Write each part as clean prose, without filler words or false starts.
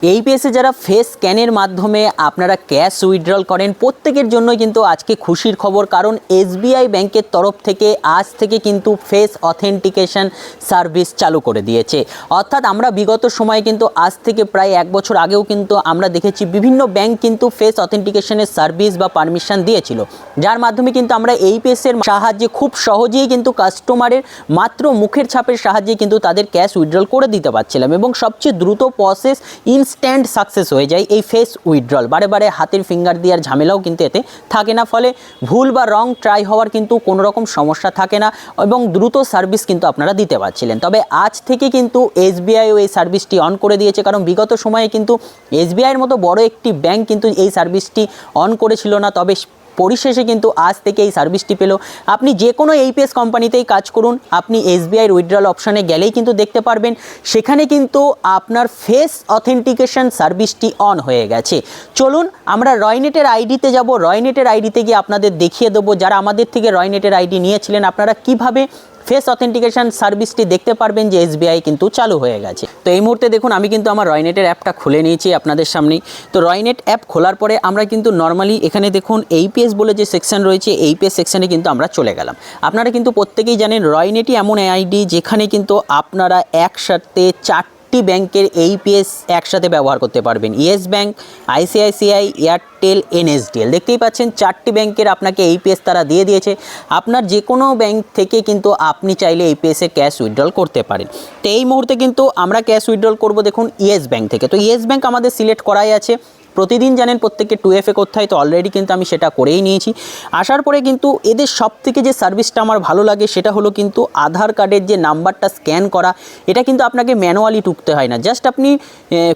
এইপিএসে যারা ফেস স্ক্যানের মাধ্যমে আপনারা ক্যাশ উইথড্রল করেন প্রত্যেকের জন্যই কিন্তু আজকে খুশির খবর, কারণ এসবিআই ব্যাংকের তরফ থেকে আজ থেকে কিন্তু ফেস অথেন্টিকেশন সার্ভিস চালু করে দিয়েছে। অর্থাৎ আমরা বিগত সময়ে কিন্তু আজ থেকে প্রায় 1 বছর আগেও কিন্তু আমরা দেখেছি বিভিন্ন ব্যাংক কিন্তু ফেস অথেন্টিকেশনের সার্ভিস বা পারমিশন দিয়েছিল, যার মাধ্যমে কিন্তু আমরা এইপিএসের সাহায্যে খুব সহজেই কিন্তু কাস্টমারের মাত্র মুখের ছাপের সাহায্যে কিন্তু তাদের ক্যাশ উইথড্রল করে দিতে পারছিলাম এবং সবচেয়ে দ্রুত প্রসেস ইনস্ট্যান্ট সাকসেস হয়ে যায় এই ফেস উইথড্রল। বারে বারে হাতের ফিঙ্গার দেওয়ার ঝামেলাও কিন্তু এতে থাকে না, ফলে ভুল বা রং ট্রাই হওয়ার কিন্তু কোনো রকম সমস্যা থাকে না এবং দ্রুত সার্ভিস কিন্তু আপনারা দিতে পারছিলেন। তবে আজ থেকে কিন্তু এসবিআইও এই সার্ভিসটি অন করে দিয়েছে, কারণ বিগত সময়ে কিন্তু এসবিআইয়ের মতো বড় একটি ব্যাংক কিন্তু এই সার্ভিসটি অন করেছিল না। তবে পরিশেষে কিন্তু আজ থেকে এই সার্ভিসটি পেল। আপনি যে কোনো এইপিএস কোম্পানিতেই কাজ করুন, আপনি এসবিআইয়ের উইথড্রল অপশানে গেলেই কিন্তু দেখতে পারবেন সেখানে কিন্তু আপনার ফেস অথেন্টিকেশন সার্ভিসটি অন হয়ে গেছে। চলুন আমরা রয়নেটের আইডিতে যাব। রয়নেটের আইডিতে গিয়ে আপনাদের দেখিয়ে দেবো, যারা আমাদের থেকে রয়নেটের আইডি নিয়েছিলেন আপনারা কিভাবে ফেস অথেন্টিকেশন সার্ভিসটি দেখতে পারবেন যে এসবিআই কিন্তু চালু হয়ে গেছে। তো এই মুহূর্তে দেখুন আমি কিন্তু আমার রয়নেটের অ্যাপটা খুলে নিয়েছি আপনাদের সামনেই। তো রয়নেট অ্যাপ খোলার পরে আমরা কিন্তু নর্মালি এখানে দেখুন এইপিএস বলে যে সেকশন রয়েছে, এইপিএস সেকশনে কিন্তু আমরা চলে গেলাম। আপনারা কিন্তু প্রত্যেকেই জানেন রয়নেটই এমন আইডি যেখানে কিন্তু আপনারা একসাথে 4টি ব্যাংকের এইপিএস একসাথে ব্যবহার করতে পারবেন। Yes bank, ICICI, Airtel, NSDL. দেখতেই পাচ্ছেন 4টি ব্যাংকের আপনাকে এইপিএস তারা দিয়ে দিয়েছে। আপনার যে কোনো ব্যাংক থেকে কিন্তু আপনি চাইলে এইপিএসে ক্যাশ উইথড্রল করতে পারেন। তো এই মুহূর্তে কিন্তু আমরা ক্যাশ উইথড্রল করব দেখুন ইয়েস ব্যাংক থেকে। তো ইয়েস ব্যাংক আমাদের সিলেক্ট করাই আছে। প্রতিদিন জানেন প্রত্যেককে 2FA করতে হয়, তো অলরেডি কিন্তু আমি সেটা করেই নিয়েছি। আসার পরে কিন্তু এদের সব থেকে যে সার্ভিসটা আমার ভালো লাগে সেটা হলো কিন্তু আধার কার্ডের যে নাম্বারটা স্ক্যান করা, এটা কিন্তু আপনাকে ম্যানুয়ালি টুকতে হয় না। জাস্ট আপনি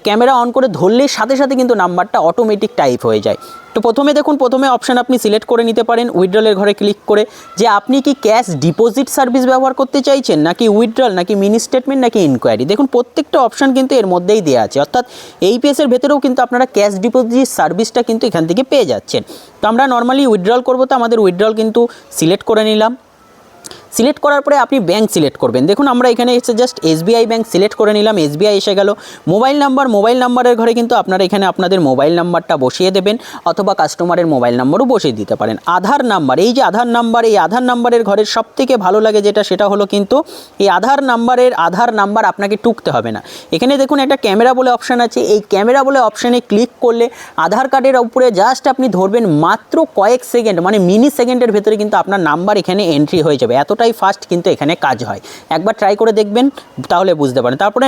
ক্যামেরা অন করে ধরলেই সাথে সাথে কিন্তু নাম্বারটা অটোমেটিক টাইপ হয়ে যায়। তো প্রথমে দেখুন প্রথমে অপশান আপনি সিলেক্ট করে নিতে পারেন উইথড্রলের ঘরে ক্লিক করে, যে আপনি কি ক্যাশ ডিপোজিট সার্ভিস ব্যবহার করতে চাইছেন, নাকি উইথড্রল, নাকি মিনি স্টেটমেন্ট, নাকি ইনকোয়ারি। দেখুন প্রত্যেকটা অপশান কিন্তু এর মধ্যেই দেওয়া আছে, অর্থাৎ এইপিএসের ভেতরেও কিন্তু আপনারা ক্যাশ ডিপোজিট সার্ভিসটা কিন্তু এখান থেকে পেয়ে যাচ্ছেন। তো আমরা নর্মালি উইথড্রল করবো, তো আমাদের উইথড্রল কিন্তু সিলেক্ট করে নিলাম। সিলেক্ট করার পরে আপনি ব্যাংক সিলেক্ট করবেন। দেখুন আমরা এখানে এসে জাস্ট এসবিআই ব্যাংক সিলেক্ট করে নিলাম, এসবিআই এসে গেল। মোবাইল নাম্বারের ঘরে কিন্তু আপনারা এখানে আপনাদের মোবাইল নাম্বারটা বসিয়ে দেবেন, অথবা কাস্টমারের মোবাইল নাম্বারও বসিয়ে দিতে পারেন। আধার নাম্বার, এই যে আধার নাম্বারের ঘরের সবথেকে ভালো লাগে সেটা হলো কিন্তু এই আধার নাম্বার আপনাকে টুকতে হবে না। এখানে দেখুন একটা ক্যামেরা বলে অপশান আছে, এই ক্যামেরা বলে অপশানে ক্লিক করলে আধার কার্ডের উপরে জাস্ট আপনি ধরবেন, মাত্র কয়েক সেকেন্ড মানে মিনি সেকেন্ডের ভেতরে কিন্তু আপনার নাম্বার এখানে এন্ট্রি হয়ে যাবে। এতটাই ফাস্ট কিন্তু এখানে কাজ হয়। একবার ট্রাই করে দেখবেন, তাহলে বুঝতে পারেন। তারপরে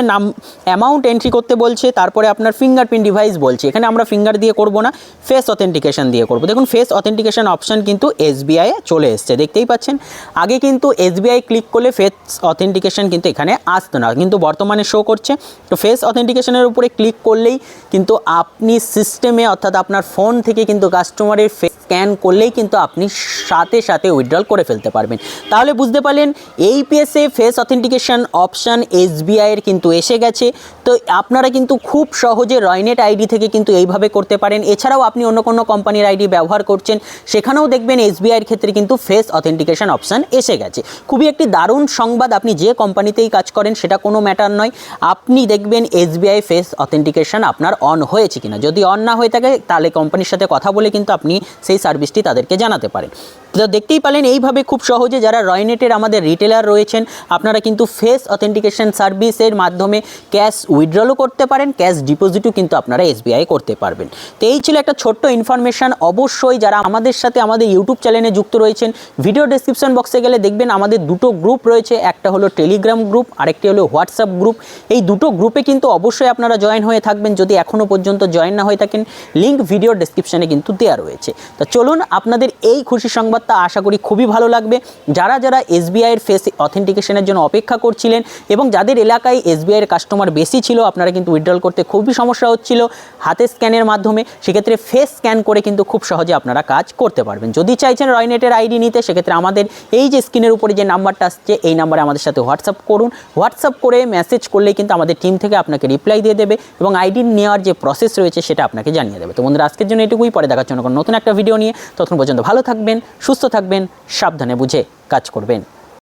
অ্যামাউন্ট এন্ট্রি করতে বলছে, তারপরে আপনার ফিঙ্গারপ্রিন্ট ডিভাইস বলছে। এখানে আমরা ফিঙ্গার দিয়ে করব না, ফেস অথেন্টিকেশন দিয়ে করব। দেখুন ফেস অথেন্টিকেশন অপশান কিন্তু এসবিআই এ চলে এসছে, দেখতেই পাচ্ছেন। আগে কিন্তু এসবিআই ক্লিক করলে ফেস অথেন্টিকেশন কিন্তু এখানে আসতো না, কিন্তু বর্তমানে শো করছে। তো ফেস অথেন্টিকেশনের উপরে ক্লিক করলেই কিন্তু আপনি সিস্টেমে, অর্থাৎ আপনার ফোন থেকে কিন্তু কাস্টমারের ফেস স্ক্যান করলেই কিন্তু আপনি সাথে সাথে উইথড্রল করে ফেলতে পারবেন। তাহলে বুঝতে পারলেন এইপিএসে ফেস অথেন্টিকেশন অপশান এসবিআইয়ের কিন্তু এসে গেছে। তো আপনারা কিন্তু খুব সহজে রয়নেট আইডি থেকে কিন্তু এইভাবে করতে পারেন। এছাড়াও আপনি অন্য কোনো কোম্পানির আইডি ব্যবহার করছেন, সেখানেও দেখবেন এসবিআইয়ের ক্ষেত্রে কিন্তু ফেস অথেন্টিকেশন অপশান এসে গেছে। খুবই একটি দারুণ সংবাদ। আপনি যে কোম্পানিতেই কাজ করেন সেটা কোনো ম্যাটার নয়, আপনি দেখবেন এসবিআই ফেস অথেন্টিকেশন আপনার অন হয়েছে কিনা। যদি অন না হয়ে থাকে তাহলে কোম্পানির সাথে কথা বলে কিন্তু আপনি সেই সার্ভিসটি তাদেরকে জানাতে পারেন। তো দেখতেই পেলেন এইভাবে খুব সহজে যারা রয়নেটের আমাদের রিটেলার রয়েছেন, আপনারা কিন্তু ফেস অথেন্টিকেশন সার্ভিসের মাধ্যমে ক্যাশ উইথড্রলও করতে পারেন, ক্যাশ ডিপোজিটও কিন্তু আপনারা এসবিআই করতে পারবেন। তো এই ছিল একটা ছোট্ট ইনফরমেশান। অবশ্যই যারা আমাদের সাথে আমাদের ইউটিউব চ্যানেলে যুক্ত রয়েছেন, ভিডিও ডেসক্রিপশন বক্সে গেলে দেখবেন আমাদের দুটো গ্রুপ রয়েছে, একটা হলো টেলিগ্রাম গ্রুপ, আরেকটি হলো হোয়াটসঅ্যাপ গ্রুপ। এই দুটো গ্রুপে কিন্তু অবশ্যই আপনারা জয়েন হয়ে থাকবেন যদি এখনও পর্যন্ত জয়েন না হয়ে থাকেন। লিঙ্ক ভিডিও ডেসক্রিপশানে কিন্তু দেওয়া রয়েছে। তো চলুন আপনাদের এই খুশি সংবাদটা আশা করি খুবই ভালো লাগবে। যারা এসবিআইয়ের ফেস অথেন্টিকেশনের জন্য অপেক্ষা করছিলেন এবং যাদের এলাকায় এসবিআইয়ের কাস্টমার বেশি ছিল, আপনারা কিন্তু উইথড্রল করতে খুবই সমস্যা হচ্ছিল হাতের স্ক্যানের মাধ্যমে, সেক্ষেত্রে ফেস স্ক্যান করে কিন্তু খুব সহজে আপনারা কাজ করতে পারবেন। যদি চাইছেন রয়নেটের আইডি নিতে, সেক্ষেত্রে আমাদের এই যে স্ক্রিনের উপরে যে নাম্বারটা আসছে এই নাম্বারে আমাদের সাথে হোয়াটসঅ্যাপ করুন। হোয়াটসঅ্যাপ করে মেসেজ করলেই কিন্তু আমাদের টিম থেকে আপনাকে রিপ্লাই দিয়ে দেবে এবং আইডি নেওয়ার যে প্রসেস রয়েছে সেটা আপনাকে জানিয়ে দেবে। তো বন্ধুরা আজকের জন্য এটুকুই, পরে দেখার জন্য নতুন একটা ভিডিও নিয়ে। ততক্ষণ পর্যন্ত ভালো থাকবেন, সুস্থ থাকবেন, সাবধানে বুঝে কাজ করবেন।